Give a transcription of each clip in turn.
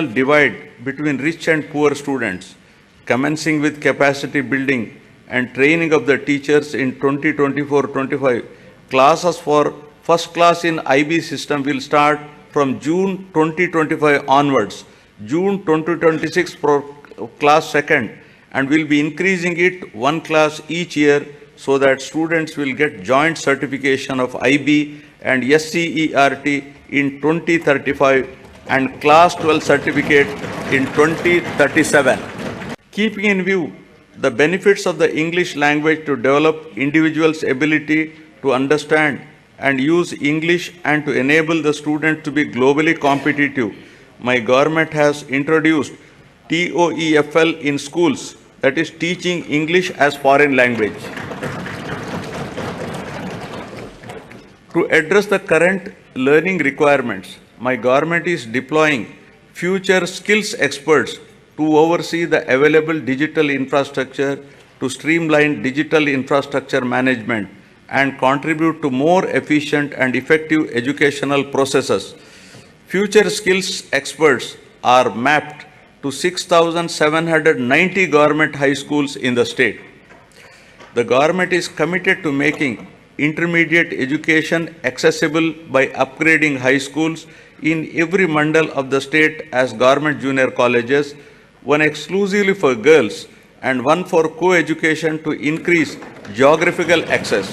divide between rich and poor students, commencing with capacity building and training of the teachers in 2024-25. Classes for first class in IB system will start from June 2025 onwards, June 2026 for class second, and will be increasing it one class each year so that students will get joint certification of IB and SCERT in 2035 and class 12 certificate in 2037. Keeping in view the benefits of the English language to develop individuals' ability to understand and use English and to enable the student to be globally competitive, my government has introduced TOEFL in schools, that is teaching English as foreign language. To address the current learning requirements, my government is deploying future skills experts to oversee the available digital infrastructure to streamline digital infrastructure management and contribute to more efficient and effective educational processes. Future skills experts are mapped to 6,790 government high schools in the state. The government is committed to making intermediate education accessible by upgrading high schools in every mandal of the state as government junior colleges, one exclusively for girls and one for co-education to increase geographical access.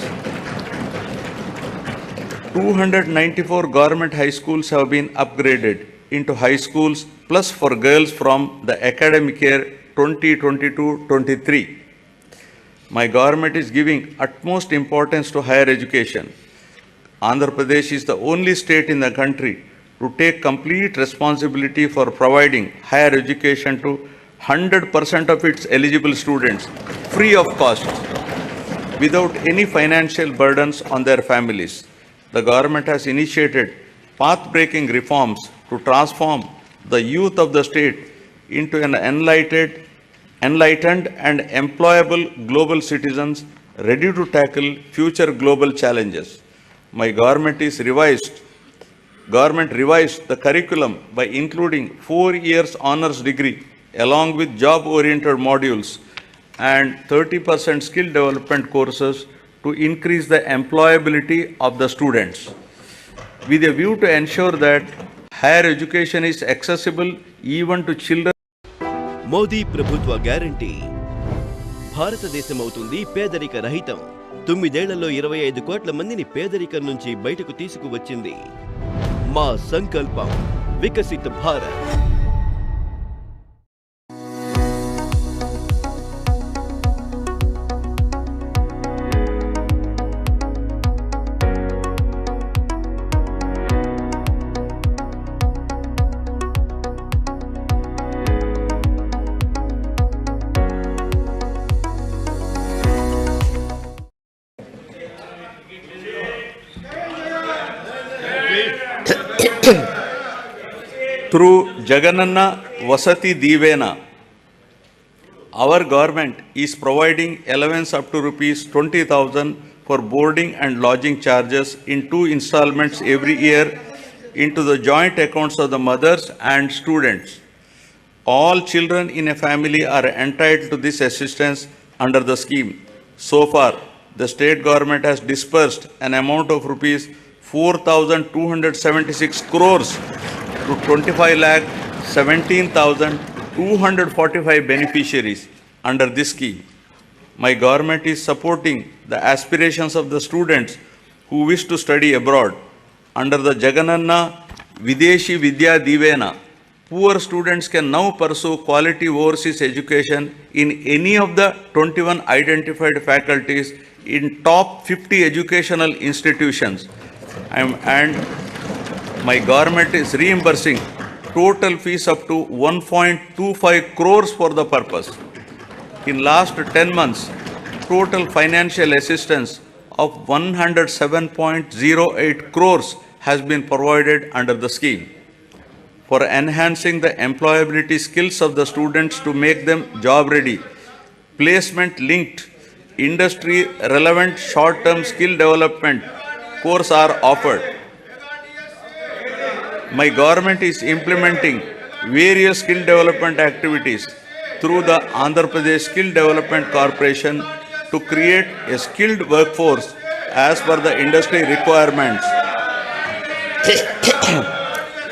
294 government high schools have been upgraded into high schools plus for girls from the academic year 2022-23. My government is giving utmost importance to higher education. Andhra Pradesh is the only state in the country to take complete responsibility for providing higher education to 100% of its eligible students, free of cost, without any financial burdens on their families. The government has initiated path-breaking reforms to transform the youth of the state into an enlightened and employable global citizens ready to tackle future global challenges. My government revised the curriculum by including 4 years honors degree along with job-oriented modules and 30% skill development courses to increase the employability of the students. With a view to ensure that higher education is accessible even to children. Modi ప్రభుత్వ guarantee భారతదేశం అవుతుంది పేదరిక రహితం. 9 ఏళ్లలో 25 కోట్ల మందిని పేదరికం నుంచి బయటకు తీసుకువచ్చింది మా సంకల్పం Viksit Bharat. Through Jagananna Vasati Divena, our government is providing allowance up to rupees 20,000 for boarding and lodging charges in 2 installments every year into the joint accounts of the mothers and students. All children in a family are entitled to this assistance under the scheme. So far, the state government has disbursed an amount of rupees 4,276 crores to 25,17,245 beneficiaries under this scheme. My government is supporting the aspirations of the students who wish to study abroad. Under the Jagananna Videshi Vidya Divena, poor students can now pursue quality overseas education in any of the 21 identified faculties in top 50 educational institutions. And my government is reimbursing total fees up to 1.25 crores for the purpose. In last 10 months, total financial assistance of 107.08 crores has been provided under the scheme for enhancing the employability skills of the students to make them job ready. Placement linked industry relevant short-term skill development courses are offered. My government is implementing various skill development activities through the Andhra Pradesh Skill Development Corporation to create a skilled workforce as per the industry requirements.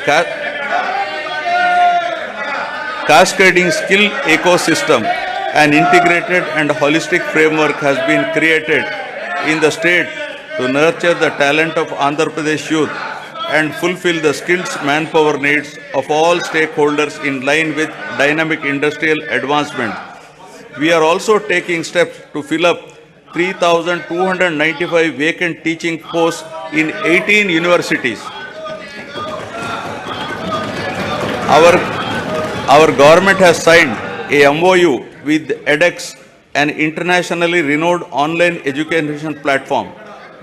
Ca- Cascading skill ecosystem, an integrated and holistic framework has been created in the state to nurture the talent of Andhra Pradesh youth and fulfill the skills manpower needs of all stakeholders in line with dynamic industrial advancement. We are also taking steps to fill up 3,295 vacant teaching posts in 18 universities. Our government has signed a MOU with edX, an internationally renowned online education platform.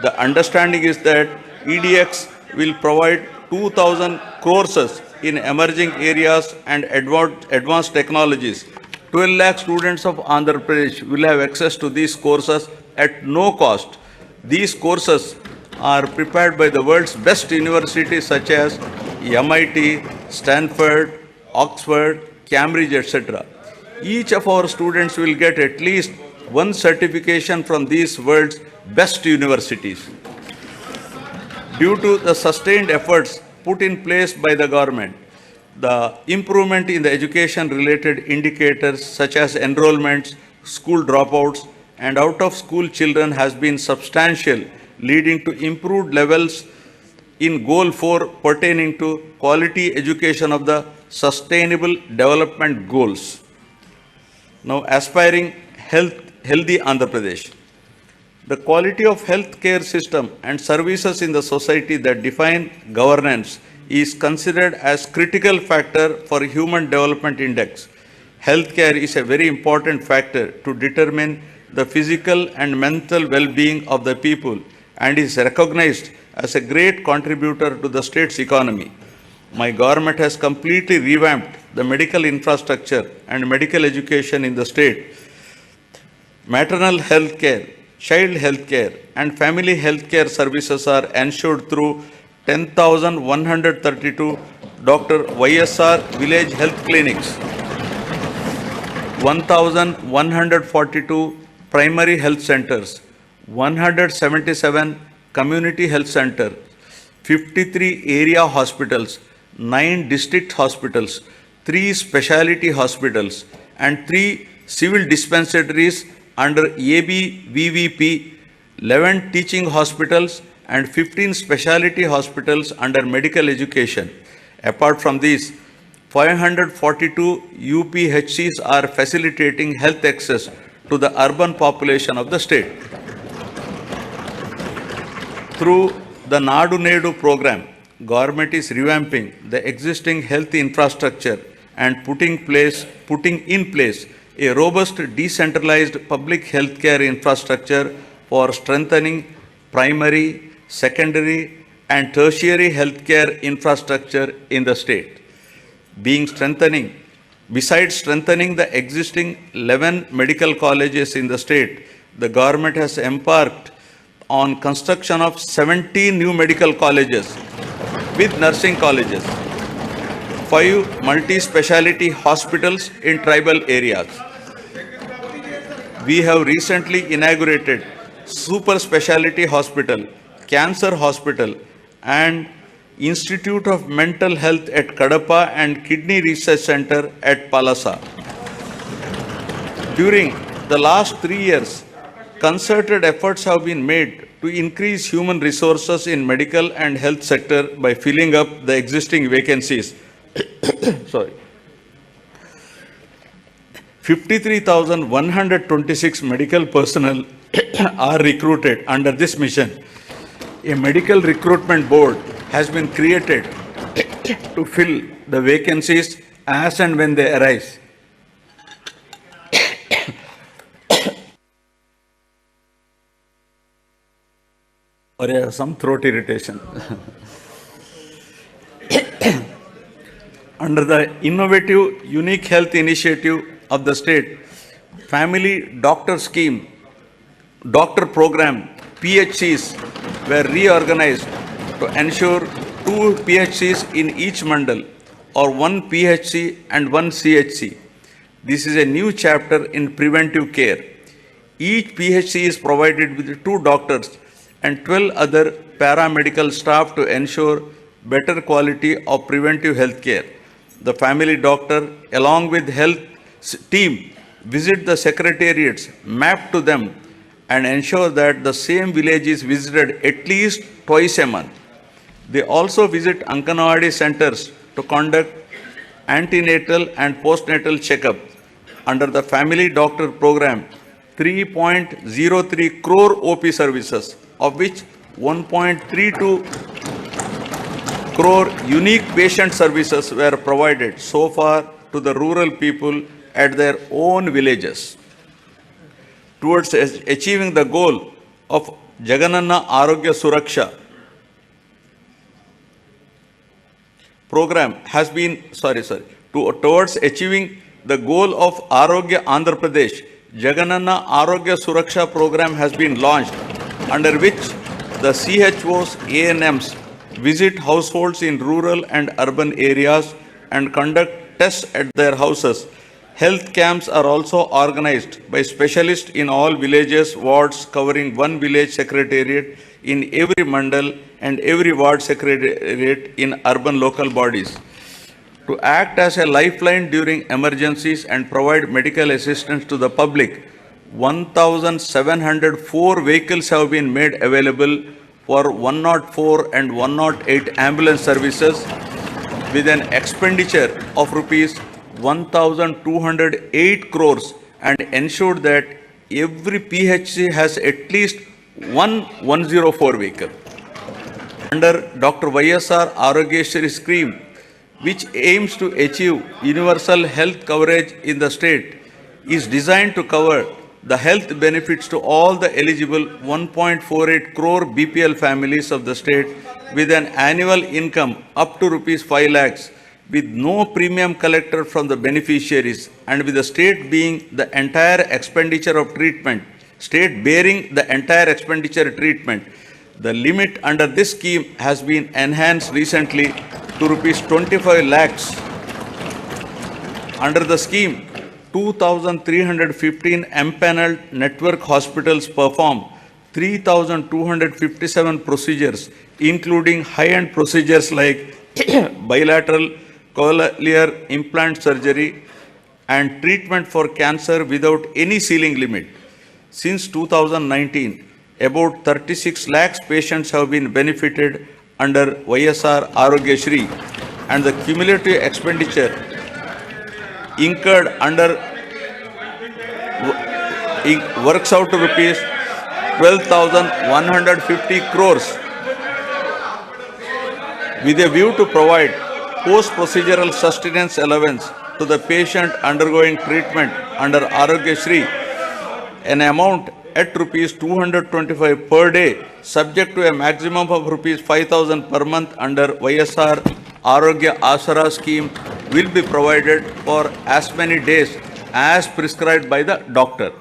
The understanding is that EDX will provide 2,000 courses in emerging areas and advanced technologies. 12 lakh students of Andhra Pradesh will have access to these courses at no cost. These courses are prepared by the world's best universities such as MIT, Stanford, Oxford, Cambridge, etc. Each of our students will get at least one certification from these world's best universities. Due to the sustained efforts put in place by the government, the improvement in the education-related indicators such as enrollments, school dropouts, and out-of-school children has been substantial, leading to improved levels in Goal 4 pertaining to quality education of the Sustainable Development Goals. Now, aspiring healthy Andhra Pradesh. The quality of healthcare system and services in the society that define governance is considered as critical factor for Human Development Index. Healthcare is a very important factor to determine the physical and mental well-being of the people and is recognized as a great contributor to the state's economy. My government has completely revamped the medical infrastructure and medical education in the state. Maternal health care, child health care, and family health care services are ensured through 10,132 Dr. YSR village health clinics, 1,142 primary health centers, 177 community health centers, 53 area hospitals, 9 district hospitals, 3 specialty hospitals, and 3 civil dispensaries under ABVVP, 11 teaching hospitals, and 15 specialty hospitals under medical education. Apart from these, 542 UPHCs are facilitating health access to the urban population of the state. Through the Nadu Nedu program, government is revamping the existing health infrastructure and putting in place a robust decentralized public healthcare infrastructure for strengthening primary, secondary, and tertiary healthcare infrastructure in the state. Besides strengthening the existing 11 medical colleges in the state, the government has embarked on construction of 17 new medical colleges with nursing colleges, 5 multi-speciality hospitals in tribal areas. We have recently inaugurated super speciality hospital, cancer hospital, and Institute of Mental Health at Kadapa and Kidney Research Center at Palasa. During the last 3 years, concerted efforts have been made to increase human resources in medical and health sector by filling up the existing vacancies. 53,126 medical personnel are recruited under this mission. A medical recruitment board has been created to fill the vacancies as and when they arise. Or I have some throat irritation. Under the innovative unique health initiative of the state, family doctor scheme, doctor program, PHCs were reorganized to ensure 2 PHCs in each mandal. or one PHC and one CHC. This is a new chapter in preventive care. Each PHC is provided with 2 doctors and 12 other paramedical staff to ensure better quality of preventive health care. The family doctor, along with health team, visit the secretariats, map to them, and ensure that the same village is visited at least twice a month. They also visit Anganwadi centers to conduct antenatal and postnatal checkup. Under the family doctor program, 3.03 crore OP services, of which 1.32 crore unique patient services were provided so far to the rural people at their own villages. Towards achieving the goal of Jagananna Arogya Suraksha program has been, towards achieving the goal of Arogya Andhra Pradesh, Jagananna Arogya Suraksha program has been launched, under which the CHOs, ANMs visit households in rural and urban areas and conduct tests at their houses. Health camps are also organized by specialists in all villages, wards, covering one village secretariat in every mandal and every ward secretariat in urban local bodies. To act as a lifeline during emergencies and provide medical assistance to the public, 1,704 vehicles have been made available for 104 and 108 ambulance services with an expenditure of rupees 1,208 crores and ensured that every PHC has at least one 104 vehicle. Under Dr. YSR Arogyeshri scheme, which aims to achieve universal health coverage in the state, is designed to cover the health benefits to all the eligible 1.48 crore BPL families of the state with an annual income up to rupees 5 lakhs, with no premium collected from the beneficiaries, and with the state being the entire expenditure of treatment, state bearing the entire expenditure treatment. The limit under this scheme has been enhanced recently to rupees 25 lakhs. Under the scheme, 2,315 empaneled network hospitals perform 3,257 procedures, including high-end procedures like bilateral cochlear implant surgery and treatment for cancer without any ceiling limit. Since 2019, about 36 lakhs patients have been benefited under YSR Arogyeshri, and the cumulative expenditure incurred under works out to rupees 12,150 crores, with a view to provide post-procedural sustenance allowance to the patient undergoing treatment under Arogyeshri, an amount at rupees 225 per day, subject to a maximum of rupees 5,000 per month under YSR Arogya Asara scheme, will be provided for as many days as prescribed by the doctor.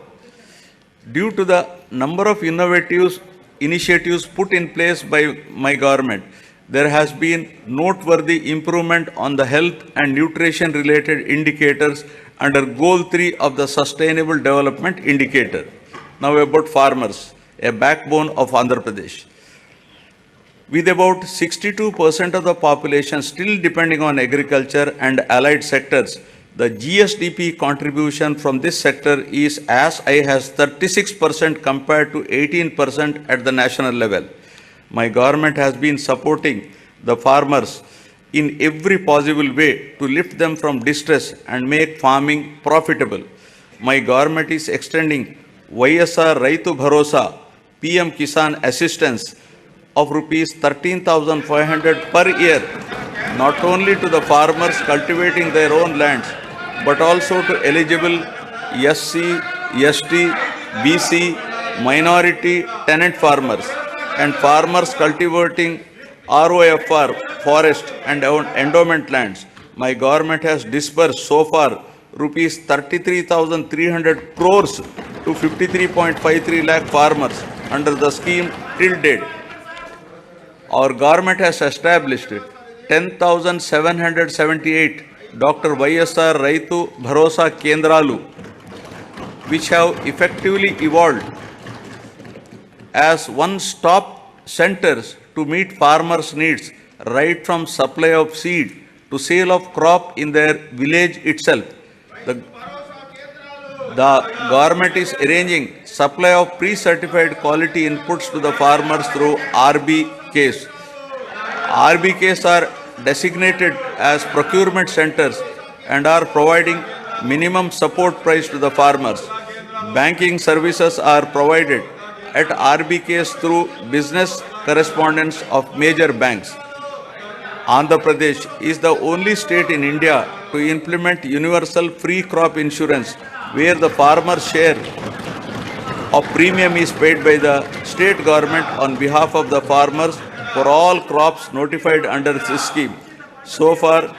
Due to the number of innovative initiatives put in place by my government, there has been noteworthy improvement on the health and nutrition related indicators under Goal 3 of the Sustainable Development Indicator. Now about farmers, a backbone of Andhra Pradesh. With about 62% of the population still depending on agriculture and allied sectors, the GSDP contribution from this sector is as high as 36% compared to 18% at the national level. My government has been supporting the farmers in every possible way to lift them from distress and make farming profitable. My government is extending YSR Raitu Bharosa PM Kisan assistance of rupees 13,500 per year, not only to the farmers cultivating their own lands, but also to eligible SC, ST, BC, minority tenant farmers and farmers cultivating ROFR, forest and endowment lands. My government has disbursed so far rupees 33,300 crores to 53.53 lakh farmers under the scheme till date. Our government has established 10,778 Dr. YSR Raitu Bharosa Kendralu, which have effectively evolved as one-stop centers to meet farmers' needs, right from supply of seed to sale of crop in their village itself. The government is arranging supply of pre-certified quality inputs to the farmers through RBKs. RBKs are designated as procurement centers and are providing minimum support price to the farmers. Banking services are provided at RBKs through business correspondents of major banks. Andhra Pradesh is the only state in India to implement universal free crop insurance, where the farmer's share of premium is paid by the state government on behalf of the farmers for all crops notified under this scheme. So far,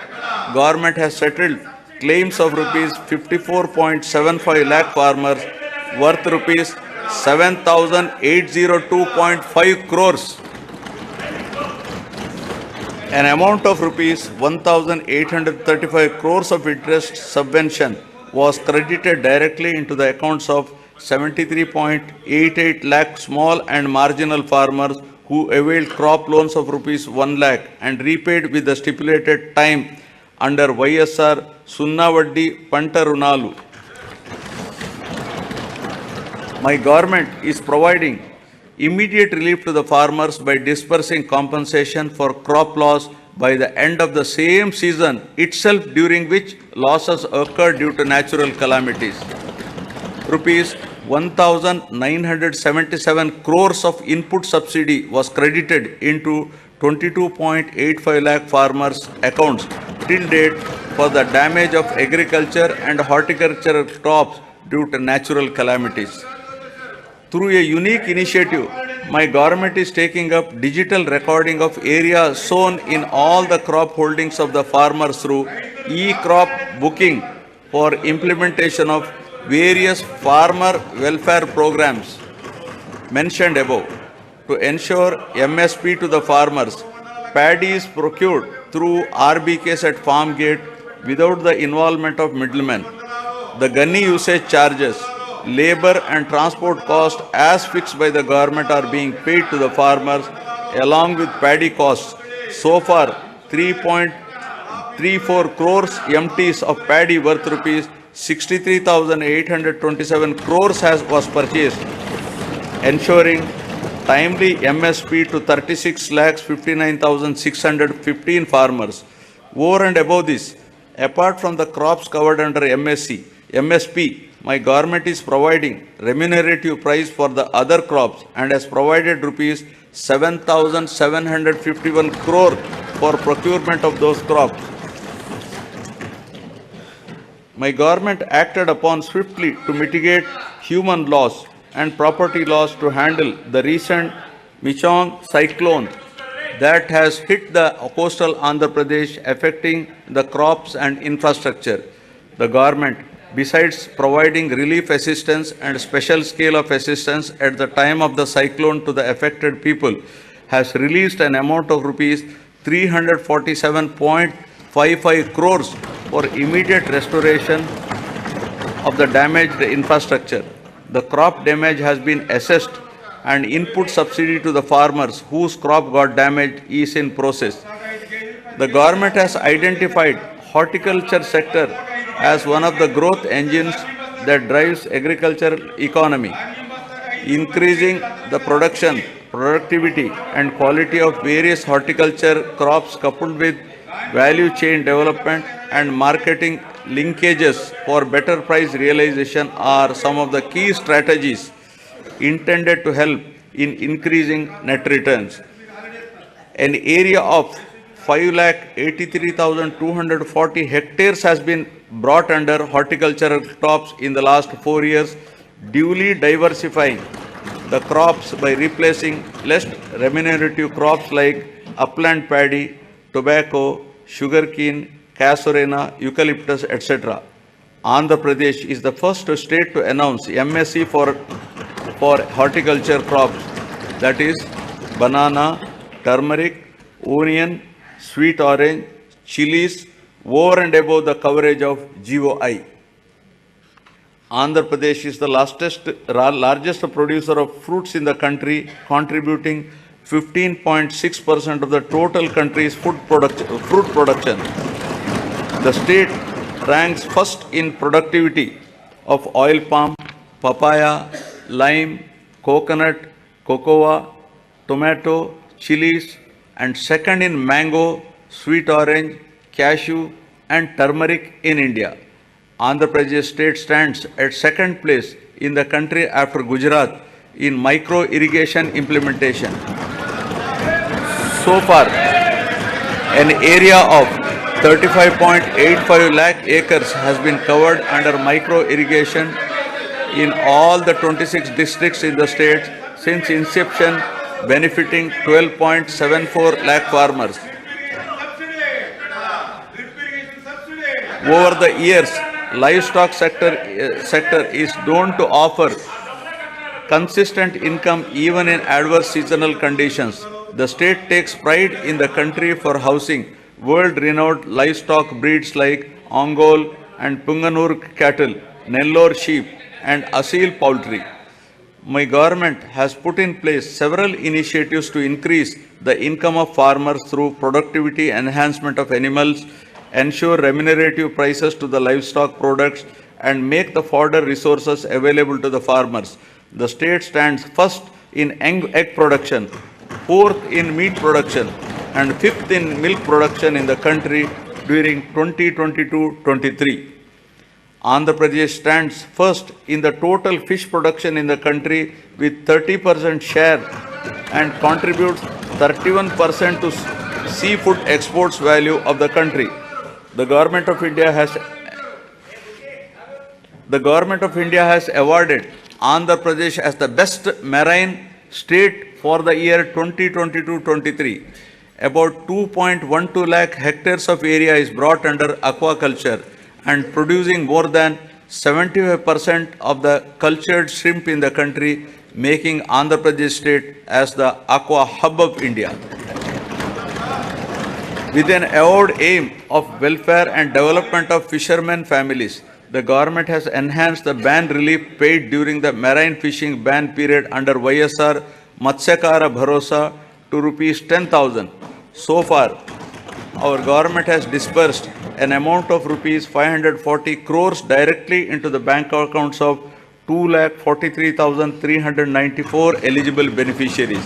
government has settled claims of rupees 54.75 lakh farmers worth rupees 7,802.5 crores. An amount of rupees 1,835 crores of interest subvention was credited directly into the accounts of 73.88 lakh small and marginal farmers who availed crop loans of rupees 1 lakh and repaid with the stipulated time under YSR Sunnavaddi Panta Runalu. My government is providing immediate relief to the farmers by disbursing compensation for crop loss by the end of the same season itself, during which losses occurred due to natural calamities. Rupees 1,977 crores of input subsidy was credited into 22.85 lakh farmers' accounts till date for the damage of agriculture and horticultural crops due to natural calamities. Through a unique initiative, my government is taking up digital recording of area sown in all the crop holdings of the farmers through e-crop booking for implementation of various farmer welfare programs mentioned above. To ensure MSP to the farmers, paddy is procured through RBKs at farm gate without the involvement of middlemen. The gunny usage charges, labor and transport cost as fixed by the government are being paid to the farmers along with paddy costs. So far, 3.34 crores MTs of paddy worth rupees 63,827 crores was purchased, ensuring timely MSP to 36,59,615 farmers. Over and above this, apart from the crops covered under MSP, my government is providing remunerative price for the other crops and has provided rupees 7,751 crore for procurement of those crops. My government acted upon swiftly to mitigate human loss and property loss to handle the recent Michaung cyclone that has hit the coastal Andhra Pradesh, affecting the crops and infrastructure. The government, besides providing relief assistance and special scale of assistance at the time of the cyclone to the affected people, has released an amount of rupees 347.55 crores for immediate restoration of the damaged infrastructure. The crop damage has been assessed and input subsidy to the farmers whose crop got damaged is in process. The government has identified horticulture sector as one of the growth engines that drives agricultural economy, increasing the production, productivity and quality of various horticulture crops coupled with value chain development and marketing linkages for better price realization are some of the key strategies intended to help in increasing net returns. An area of 5,83,240 hectares has been brought under horticultural crops in the last 4 years, duly diversifying the crops by replacing less remunerative crops like upland paddy, tobacco, sugarcane, casorena, eucalyptus, etc. Andhra Pradesh is the first state to announce MSc for horticulture crops, that is banana, turmeric, onion, sweet orange, chilies over and above the coverage of GOI. Andhra Pradesh is the largest producer of fruits in the country, contributing 15.6% of the total country's fruit production. The state ranks first in productivity of oil palm, papaya, lime, coconut, cocoa, tomato, chilies, and second in mango, sweet orange, cashew, and turmeric in India. Andhra Pradesh state stands at second place in the country after Gujarat in micro irrigation implementation. So far, an area of 35.85 lakh acres has been covered under micro irrigation in all the 26 districts in the state since inception, benefiting 12.74 lakh farmers. Over the years, livestock sector is known to offer consistent income even in adverse seasonal conditions. The state takes pride in the country for housing world-renowned livestock breeds like Ongole and Punganur cattle, Nellore sheep, and Asil poultry. My government has put in place several initiatives to increase the income of farmers through productivity enhancement of animals, ensure remunerative prices to the livestock products, and make the fodder resources available to the farmers. The state stands first in egg production, fourth in meat production, and fifth in milk production in the country during 2022-23. Andhra Pradesh stands first in the total fish production in the country with 30% share and contributes 31% to seafood exports value of the country. The Government of India has awarded Andhra Pradesh as the best marine state for the year 2022-23. About 2.12 lakh hectares of area is brought under aquaculture and producing more than 75% of the cultured shrimp in the country, making Andhra Pradesh state as the aqua hub of India. With an avowed aim of welfare and development of fishermen families, the government has enhanced the ban relief paid during the marine fishing ban period under YSR Matsyakara Bharosa to rupees 10,000. So far, our government has disbursed an amount of rupees 540 crores directly into the bank accounts of 2,43,394 eligible beneficiaries.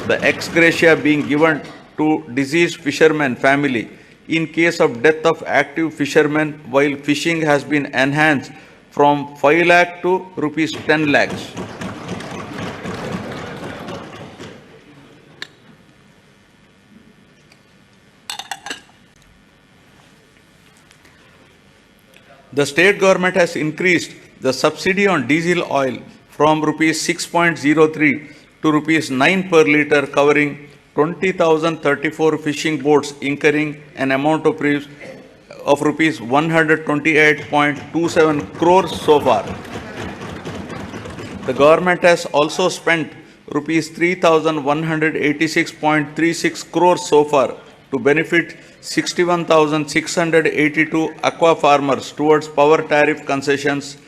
The ex gratia being given to deceased fisherman family in case of death of active fishermen while fishing has been enhanced from 5 lakh to rupees 10 lakhs. The state government has increased the subsidy on diesel oil from rupees 6.03 to rupees 9 per litre, covering 20,034 fishing boats incurring an amount of rupees 128.27 crores so far. The government has also spent rupees 3,186.36 crores so far to benefit 61,682 aqua farmers towards power tariff concessions.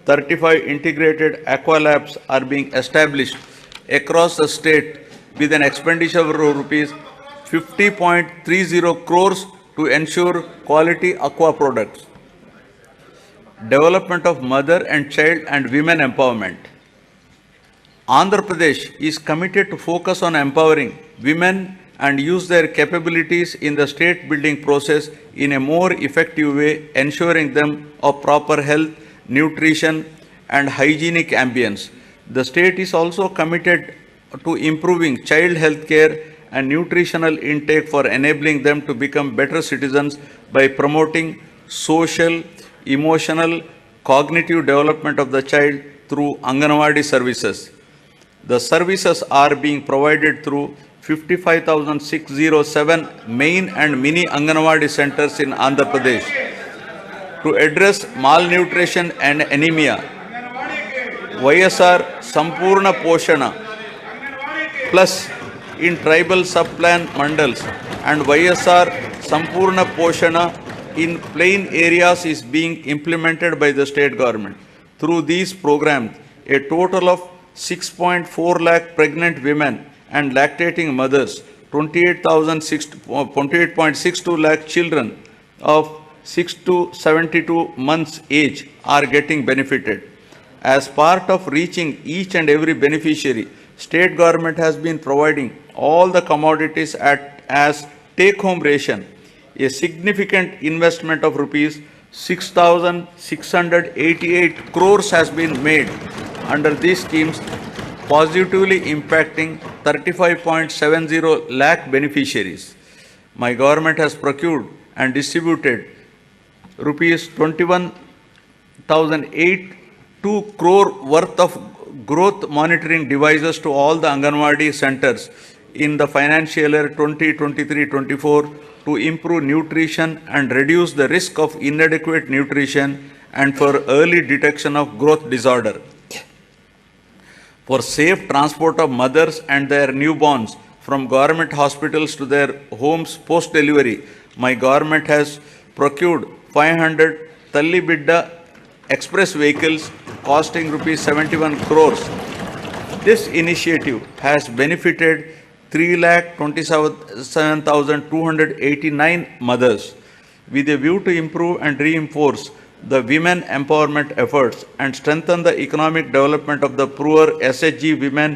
35 integrated aqua labs are being established across the state with an expenditure of rupees 50.30 crores to ensure quality aqua products. Development of mother and child and women empowerment. Andhra Pradesh is committed to focus on empowering women and use their capabilities in the state building process in a more effective way, ensuring them of proper health, nutrition, and hygienic ambience. The state is also committed to improving child health care and nutritional intake for enabling them to become better citizens by promoting social, emotional, cognitive development of the child through Anganwadi services. The services are being provided through 55,607 main and mini Anganwadi centers in Andhra Pradesh. To address malnutrition and anemia, YSR Sampurna Poshana Plus in tribal sub-plan mandals and YSR Sampurna Poshana in plain areas is being implemented by the state government. Through these programs, a total of 6.4 lakh pregnant women and lactating mothers, 28.62 lakh children of 6 to 72 months age are getting benefited. As part of reaching each and every beneficiary, state government has been providing all the commodities as take-home ration. A significant investment of rupees 6,688 crores has been made under these schemes, positively impacting 35.70 lakh beneficiaries. My government has procured and distributed rupees 21,082 crore worth of growth monitoring devices to all the Anganwadi centers in the financial year 2023-24 to improve nutrition and reduce the risk of inadequate nutrition and for early detection of growth disorder. For safe transport of mothers and their newborns from government hospitals to their homes post-delivery, my government has procured 500 Talli Bidda express vehicles costing rupees 71 crores. This initiative has benefited 3,27,289 mothers. With a view to improve and reinforce the women empowerment efforts and strengthen the economic development of the poor SHG women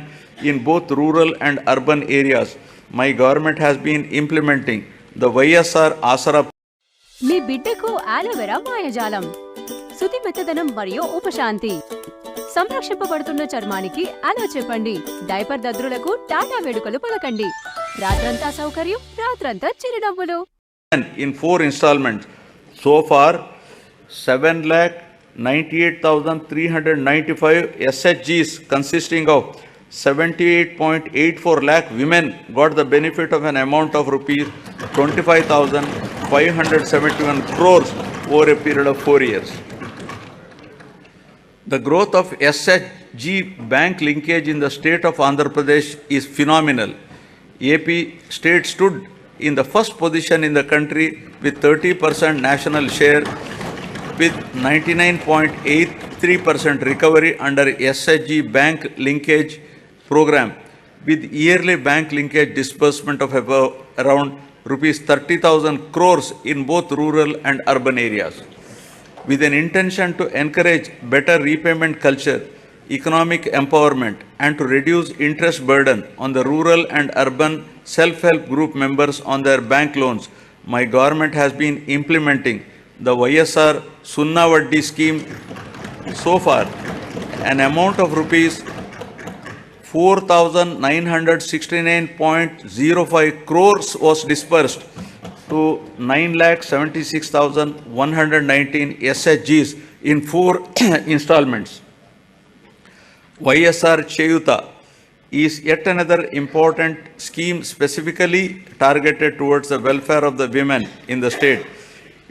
in both rural and urban areas, my government has been implementing the YSR Asara. మీ బిడ్డకు aloe vera మాయజాలం, శుద్ధి మెత్తదనం మరియు ఉపశాంతి. సంరక్షింపబడుతున్న చర్మానికి అలో చెప్పండి. Diaper దద్దులకు Tata వేడుకలు పలకండి. రాత్రంతా సౌకర్యం, రాత్రంతా చిరునవ్వులు. In 4 installments, so far 7,98,395 SHGs consisting of 78.84 lakh women got the benefit of an amount of rupees 25,571 crores over a period of 4 years. The growth of SHG bank linkage in the state of Andhra Pradesh is phenomenal. AP state stood in the first position in the country with 30% national share with 99.83% recovery under SHG bank linkage program with yearly bank linkage disbursement of about around rupees 30,000 crores in both rural and urban areas. With an intention to encourage better repayment culture, economic empowerment, and to reduce interest burden on the rural and urban self-help group members on their bank loans, my government has been implementing the YSR Sunna Vaddi scheme. So far, an amount of rupees 4,969.05 crores was dispersed to 9,76,119 SHGs in 4 installments. YSR Cheyuta is yet another important scheme specifically targeted towards the welfare of the women in the state.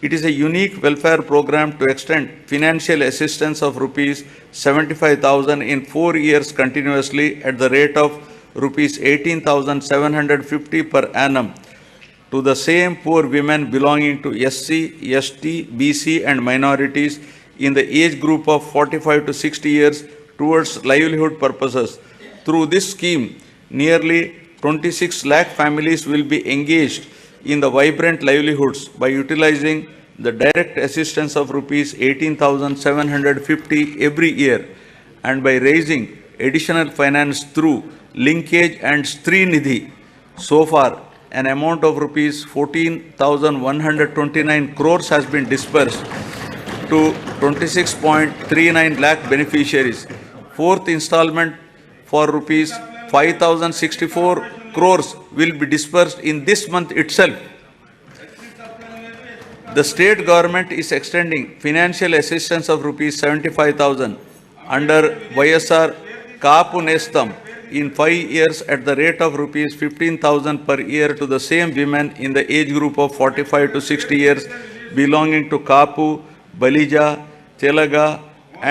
It is a unique welfare program to extend financial assistance of rupees 75,000 in 4 years continuously at the rate of rupees 18,750 per annum to the same poor women belonging to SC, ST, BC and minorities in the age group of 45 to 60 years towards livelihood purposes. Through this scheme, nearly 26 lakh families will be engaged in the vibrant livelihoods by utilizing the direct assistance of rupees 18,750 every year and by raising additional finance through linkage and Stri Nidhi. So far, an amount of rupees 14,129 crores has been disbursed to 26.39 lakh beneficiaries. 4th installment for rupees 5,064 crores will be disbursed in this month itself. The state government is extending financial assistance of rupees 75,000 under YSR Kaapu Nestam in 5 years at the rate of rupees 15,000 per year to the same women in the age group of 45 to 60 years belonging to Kaapu, Balija, Telaga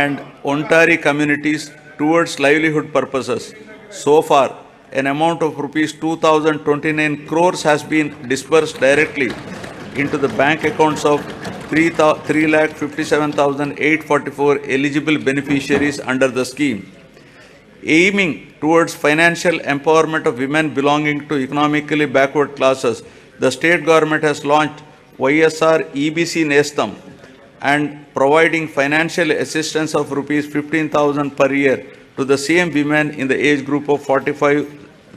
and Ontari communities towards livelihood purposes. So far, an amount of rupees 2,029 crores has been disbursed directly into the bank accounts of 3,57,844 eligible beneficiaries under the scheme. Aiming towards financial empowerment of women belonging to economically backward classes, the state government has launched YSR EBC Nestam and providing financial assistance of rupees 15,000 per year to the same women in the age group of 45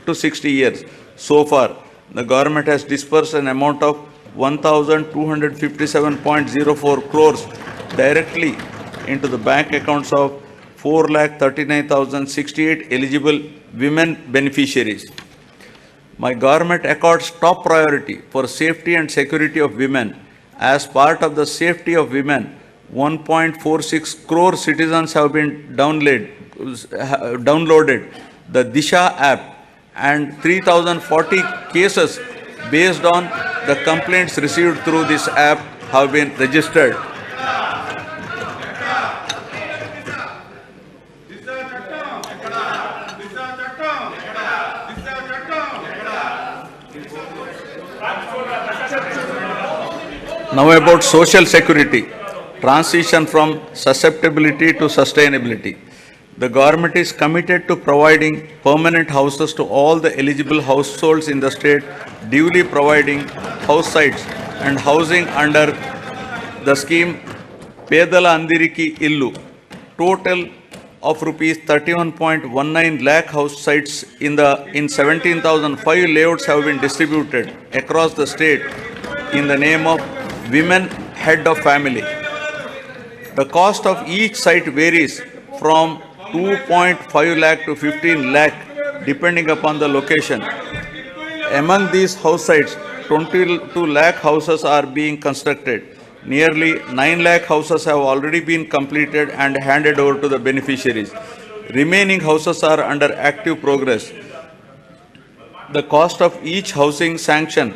to 60 years. So far, the government has disbursed an amount of 1,257.04 crores directly into the bank accounts of 4,39,068 eligible women beneficiaries. My government accords top priority for safety and security of women. As part of the safety of women, 1.46 crore citizens have been downloaded the Disha app, and 3,040 cases based on the complaints received through this app have been registered. Now about social security, transition from susceptibility to sustainability. The government is committed to providing permanent houses to all the eligible households in the state, duly providing house sites and housing under the scheme Pedala Andiriki Illu. Total of rupees 31.19 lakh house sites in 17,005 layouts have been distributed across the state in the name of Women Head of Family. The cost of each site varies from 2.5 lakh to 15 lakh depending upon the location. Among these house sites, 22 lakh houses are being constructed. Nearly 9 lakh houses have already been completed and handed over to the beneficiaries. Remaining houses are under active progress. The cost of each housing sanction,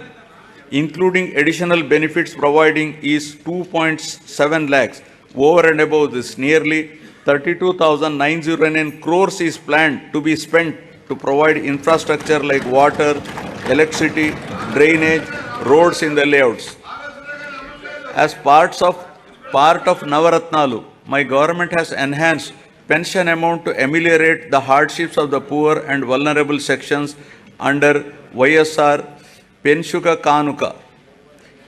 including additional benefits providing, is 2.7 lakhs. Over and above this, nearly 32,909 crores is planned to be spent to provide infrastructure like water, electricity, drainage, roads in the layouts. As part of Navaratnalu, my government has enhanced pension amount to ameliorate the hardships of the poor and vulnerable sections under YSR Penshuka Kanuka.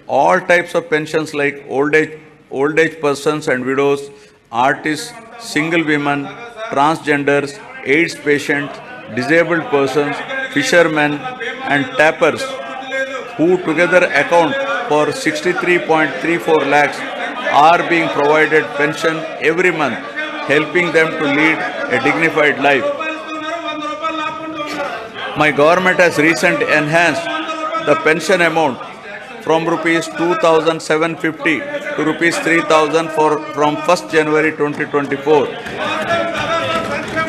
All types of pensions like old age persons and widows, artists, single women, transgenders, AIDS patients, disabled persons, fishermen and tappers, who together account for 63.34 lakhs, are being provided pension every month, helping them to lead a dignified life. My government has recently enhanced the pension amount from rupees 2,750 to rupees 3,000 from 1st January 2024.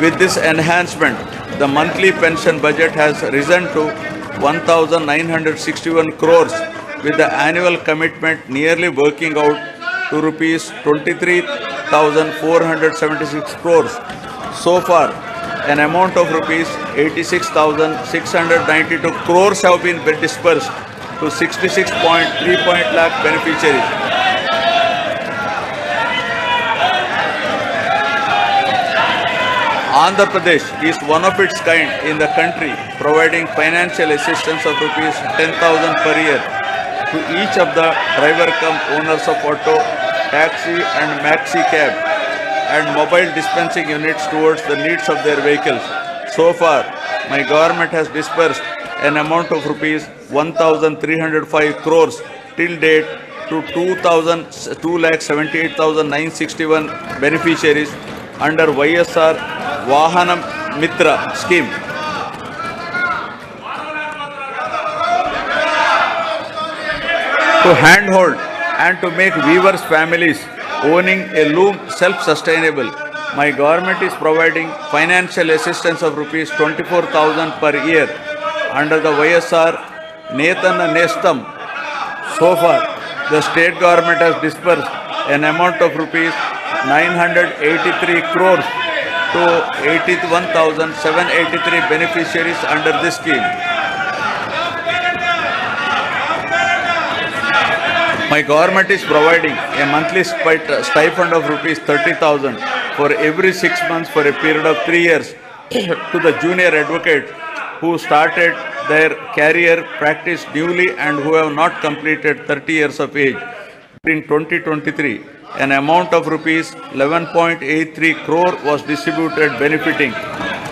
With this enhancement, the monthly pension budget has risen to 1,961 crores, with the annual commitment nearly working out to rupees 23,476 crores. So far, an amount of rupees 86,692 crores have been disbursed to 66.3 lakh beneficiaries. Andhra Pradesh is one of its kind in the country, providing financial assistance of rupees 10,000 per year to each of the driver-cum-owners of auto, taxi and maxi cab and mobile dispensing units towards the needs of their vehicles. So far, my government has disbursed an amount of rupees 1,305 crores till date to 2,78,961 beneficiaries under YSR Vahanam Mitra scheme. To handhold and to make weavers' families owning a loom self-sustainable, my government is providing financial assistance of rupees 24,000 per year under the YSR Netana Nestam. So far, the state government has disbursed an amount of rupees 983 crores to 81,783 beneficiaries under this scheme. My government is providing a monthly stipend of rupees 30,000 for every 6 months for a period of 3 years to the junior advocates who started their career practice newly and who have not completed 30 years of age. In 2023, an amount of rupees 11.83 crore was distributed benefiting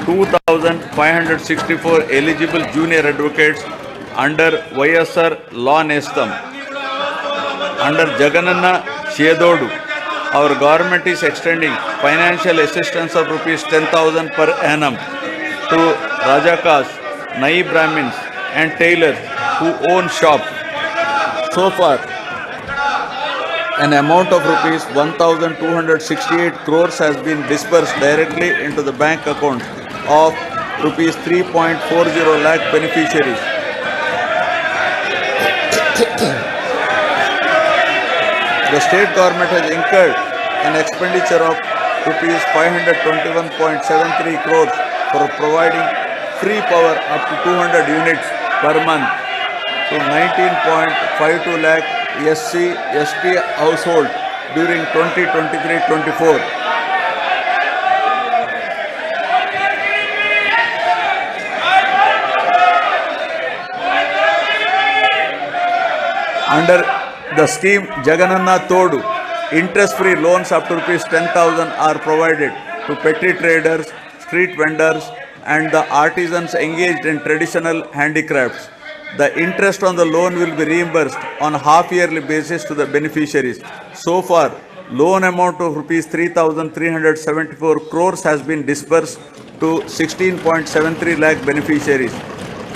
2,564 eligible junior advocates under YSR Law Nestam. Under Jagananna Chedodu, our government is extending financial assistance of rupees 10,000 per annum to Rajakas, Nai Brahmins and tailors who own shops. So far, an amount of rupees 1,268 crores has been disbursed directly into the bank account of rupees 3.40 lakh beneficiaries. The state government has incurred an expenditure of rupees 521.73 crores for providing free power up to 200 units per month to 19.52 lakh SC/ST household during 2023-24. Under the scheme Jagananna Todu, interest-free loans up to rupees 10,000 are provided to petty traders, street vendors and the artisans engaged in traditional handicrafts. The interest on the loan will be reimbursed on a half-yearly basis to the beneficiaries. So far, loan amount of rupees 3,374 crores has been disbursed to 16.73 lakh beneficiaries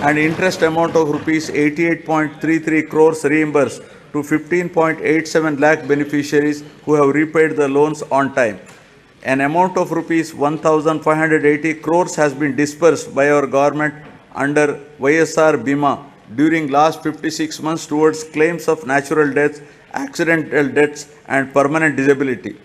and interest amount of rupees 88.33 crores reimbursed to 15.87 lakh beneficiaries who have repaid the loans on time. An amount of rupees 1,580 crores has been disbursed by our government under YSR Bima during last 56 months towards claims of natural deaths, accidental deaths and permanent disability.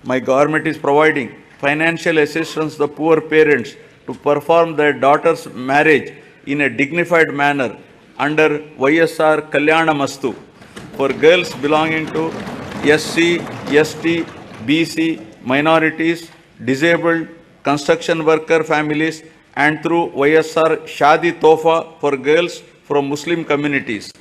My government is providing financial assistance to the poor parents to perform their daughter's marriage in a dignified manner under YSR Kalyana Mastu for girls belonging to SC, ST, BC, minorities, disabled, construction worker families and through YSR Shadi Tofa for girls from Muslim communities.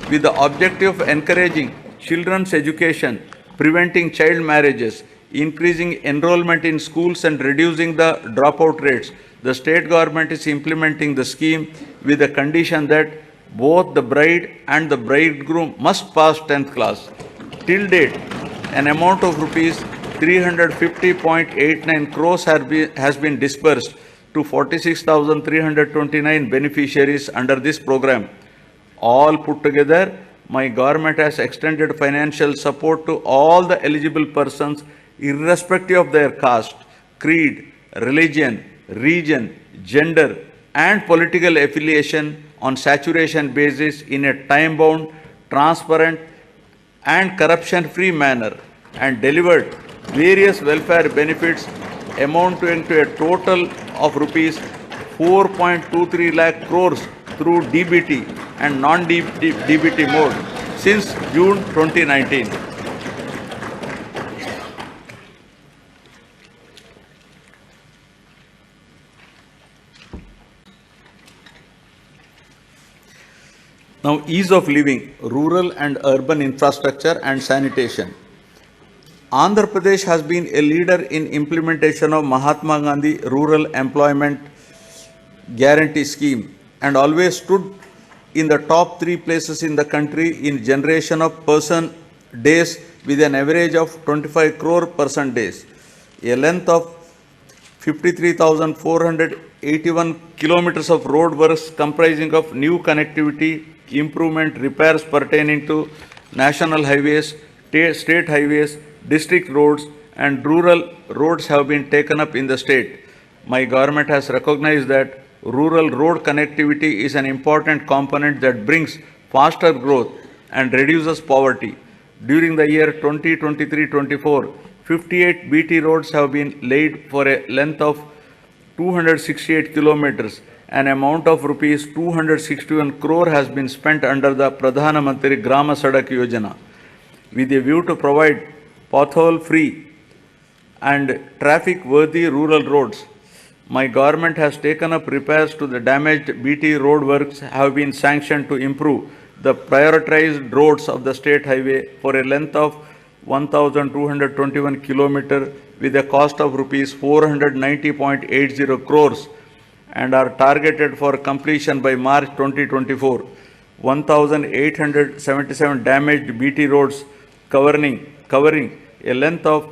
With the objective of encouraging children's education, preventing child marriages, increasing enrollment in schools and reducing the dropout rates, the state government is implementing the scheme with the condition that both the bride and the bridegroom must pass 10th class. Till date, an amount of rupees 350.89 crores has been disbursed to 46,329 beneficiaries under this program. All put together, my government has extended financial support to all the eligible persons irrespective of their caste, creed, religion, region, gender and political affiliation on saturation basis in a time-bound, transparent and corruption-free manner and delivered various welfare benefits amounting to a total of rupees 4.23 lakh crores through DBT and non-DBT mode since June 2019. Now, ease of living, rural and urban infrastructure and sanitation. Andhra Pradesh has been a leader in implementation of Mahatma Gandhi Rural Employment Guarantee Scheme and always stood in the top 3 places in the country in generation of person days with an average of 25 crore person days. A length of 53,481 kilometers of road works comprising of new connectivity, improvement, repairs pertaining to national highways, state highways, district roads and rural roads have been taken up in the state. My government has recognized that rural road connectivity is an important component that brings faster growth and reduces poverty. During the year 2023-24, 58 BT roads have been laid for a length of 268 kilometers. An amount of rupees 261 crore has been spent under the Pradhana Mantri Grama Sadak Yojana with a view to provide pothole-free and traffic-worthy rural roads. My government has taken up repairs to the damaged BT road. Works have been sanctioned to improve the prioritized roads of the state highway for a length of 1,221 kilometers with a cost of rupees 490.80 crores and are targeted for completion by March 2024. 1,877 damaged BT roads covering a length of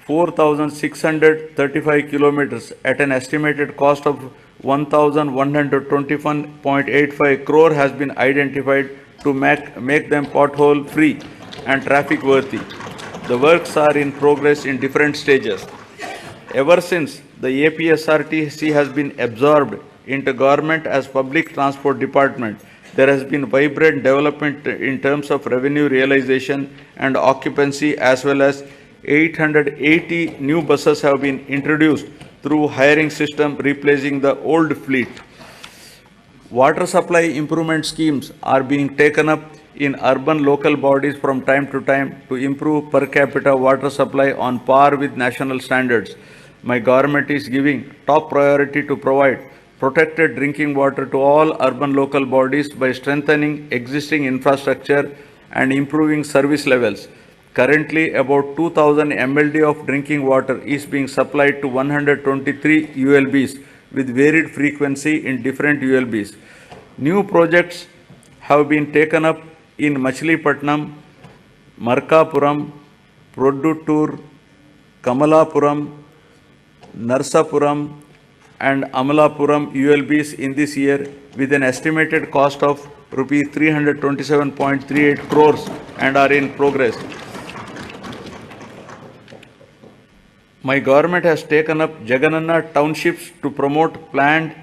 4,635 kilometers at an estimated cost of 1,121.85 crore has been identified to make them pothole free and traffic worthy. The works are in progress in different stages. Ever since the APSRTC has been absorbed into government as public transport department, there has been vibrant development in terms of revenue realization and occupancy, as well as 880 new buses have been introduced through hiring system, replacing the old fleet. Water supply improvement schemes are being taken up in urban local bodies from time to time to improve per capita water supply on par with national standards. My government is giving top priority to provide protected drinking water to all urban local bodies by strengthening existing infrastructure and improving service levels. Currently, about 2,000 MLD of drinking water is being supplied to 123 ULBs with varied frequency in different ULBs. New projects have been taken up in Machilipatnam, Markapuram, Produttur, Kamalapuram, Narsapuram and Amalapuram ULBs in this year with an estimated cost of rupees 327.38 crores and are in progress. My government has taken up Jagananna townships to promote planned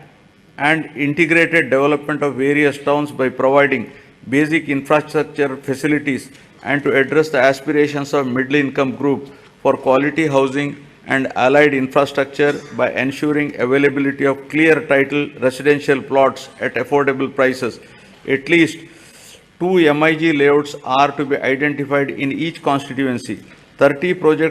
and integrated development of various towns by providing basic infrastructure facilities and to address the aspirations of middle income group for quality housing and allied infrastructure by ensuring availability of clear title residential plots at affordable prices. At least 2 MIG layouts are to be identified in each constituency. 30 projects